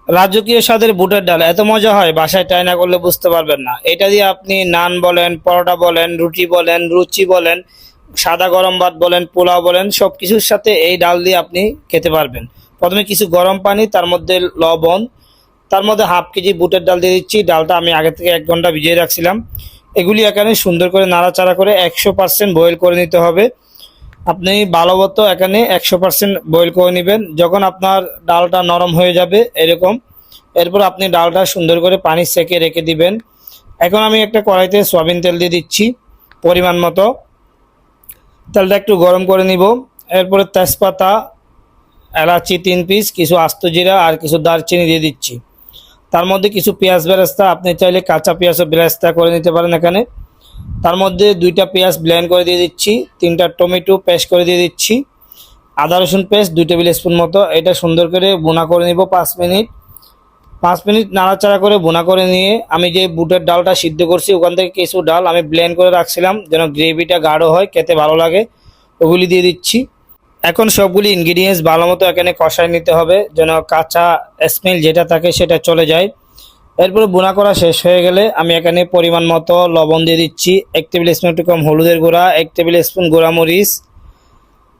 রাজকীয় স্বাদের বুটের ডাল এত মজা হয়, বাসায় ট্রাই না করলে বুঝতে পারবেন না। এটা দিয়ে আপনি নান বলেন, পরোটা বলেন, রুটি বলেন, লুচি বলেন, সাদা গরম ভাত বলেন, পোলাও বলেন, সবকিছুর সাথে এই ডাল দিয়ে আপনি খেতে পারবেন। প্রথমে কিছু গরম পানি, তার মধ্যে লবণ, তার মধ্যে হাফ কেজি বুটের ডাল দিয়ে দিচ্ছি। ডালটা আমি আগে থেকে 1 ঘন্টা ভিজিয়ে রাখছিলাম। এগুলি এখানে সুন্দর করে নাড়াচাড়া করে 100% বয়েল করে নিতে হবে। আপনি ভালোমতো এখানে 100% বয়েল করে নেবেন। যখন আপনার ডালটা নরম হয়ে যাবে এরকম, এরপর আপনি ডালটা সুন্দর করে পানি সেকে রেখে দিবেন। এখন আমি একটা কড়াইতে সয়াবিন তেল দিয়ে দিচ্ছি পরিমাণ মতো। তেলটা একটু গরম করে নিব। এরপরে তেজপাতা, এলাচি 3 পিস, কিছু আস্ত জিরা আর কিছু দারচিনি দিয়ে দিচ্ছি। তার মধ্যে কিছু পেঁয়াজ বেরেস্তা, আপনি চাইলে কাঁচা পেঁয়াজও বেরেস্তা করে নিতে পারেন এখানে। তার মধ্যে 2টা পেঁয়াজ ব্লেন্ড করে দিয়ে দিচ্ছি, 3টা টমেটো পেস্ট করে দিয়ে দিচ্ছি, আদা রসুন পেস্ট 2 টেবিল স্পুন মতো। এটা সুন্দর করে ভুনা করে নিব 5 মিনিট। 5 মিনিট নাড়াচাড়া করে ভুনা করে নিয়ে আমি যে বুটের ডালটা সিদ্ধ করছি ওখান থেকে কিছু ডাল আমি ব্লেন্ড করে রাখছিলাম যেন গ্রেভিটা গাঢ় হয়, খেতে ভালো লাগে, ওগুলি দিয়ে দিচ্ছি। এখন সবগুলি ইনগ্রিডিয়েন্টস ভালো মতো এখানে কষায় নিতে হবে যেন কাঁচা স্মেল যেটা থাকে সেটা চলে যায়। এরপরে ভুনা করা শেষ হয়ে গেলে আমি এখানে পরিমাণ মতো লবণ দিয়ে দিচ্ছি, 1 টেবিল স্পুন একটু কম হলুদের গুঁড়া, 1 টেবিল স্পুন গোড়ামরিচ,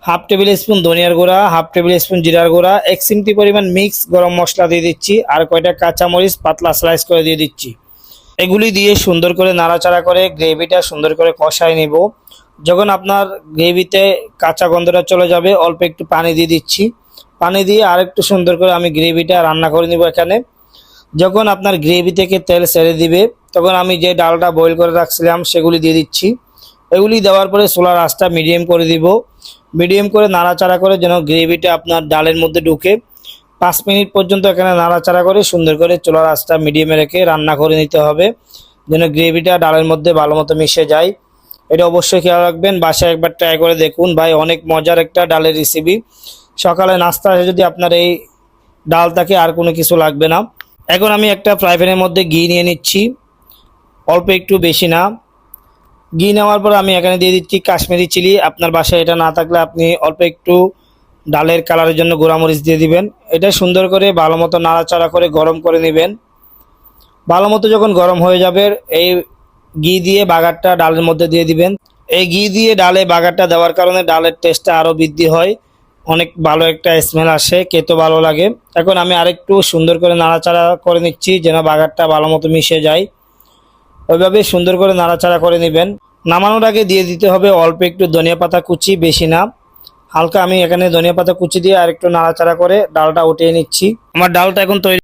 হাফ টেবিল স্পুন ধনিয়ার গুঁড়া, হাফ টেবিল স্পুন জিরার গুঁড়া, 1 চিমটি পরিমাণ মিক্স গরম মশলা দিয়ে দিচ্ছি, আর কয়টা কাঁচামরিচ পাতলা স্লাইস করে দিয়ে দিচ্ছি। এগুলি দিয়ে সুন্দর করে নাড়াচাড়া করে গ্রেভিটা সুন্দর করে কষায় নিব। যখন আপনার গ্রেভিতে কাঁচা গন্ধটা চলে যাবে অল্প একটু পানি দিয়ে দিচ্ছি। পানি দিয়ে আরেকটু সুন্দর করে আমি গ্রেভিটা রান্না করে নিব এখানে। যখন আপনার গ্রেভি থেকে তেল ছেড়ে দিবে তখন আমি যে ডালটা বয়েল করে রাখছিলাম সেগুলি দিয়ে দিচ্ছি। এগুলি দেওয়ার পরে চুলার আঁচটা মিডিয়াম করে দিব। মিডিয়াম করে নাড়াচাড়া করে যেন গ্রেভিটা আপনার ডালের মধ্যে ঢুকে 5 মিনিট পর্যন্ত এখানে নাড়াচাড়া করে সুন্দর করে চুলার আঁচটা মিডিয়ামে রেখে রান্না করে নিতে হবে যেন গ্রেভিটা ডালের মধ্যে ভালো মতো মিশে যায়। এটা অবশ্যই খেয়াল রাখবেন, বাসায় একবার ট্রাই করে দেখুন ভাই, অনেক মজার একটা ডালের রেসিপি। সকালে নাস্তা যদি আপনার এই ডাল থাকে আর কোনো কিছু লাগবে না। এখন আমি একটা ফ্রাই প্যানের মধ্যে ঘি নিয়ে নিচ্ছি, অল্প একটু, বেশি না। ঘি নেওয়ার পর আমি এখানে দিয়ে দিচ্ছি কাশ্মীরি চিলি। আপনার বাসায় এটা না থাকলে আপনি অল্প একটু ডালের কালারের জন্য গোড়ামরিচ দিয়ে দিবেন। এটা সুন্দর করে ভালো মতো নাড়াচাড়া করে গরম করে নেবেন। ভালো মতো যখন গরম হয়ে যাবে এই ঘি দিয়ে বাগারটা ডালের মধ্যে দিয়ে দিবেন। এই ঘি দিয়ে ডালে বাগারটা দেওয়ার কারণে ডালের টেস্টটা আরও বৃদ্ধি হয়, অনেক ভালো একটা স্মেল আসে, খেতে ভালো লাগে। এখন আমি আরেকটু সুন্দর করে নাড়াচাড়া করে নিচ্ছি যেন বাগারটা ভালো মতো মিশে যায়। ওইভাবে সুন্দর করে নাড়াচাড়া করে নেবেন। নামানোর আগে দিয়ে দিতে হবে অল্প একটু ধনিয়া পাতা কুচি, বেশি না, হালকা। আমি এখানে ধনিয়া পাতা কুচি দিয়ে আরেকটু নাড়াচাড়া করে ডালটা উঠিয়ে নিচ্ছি। আমার ডালটা এখন তৈরি।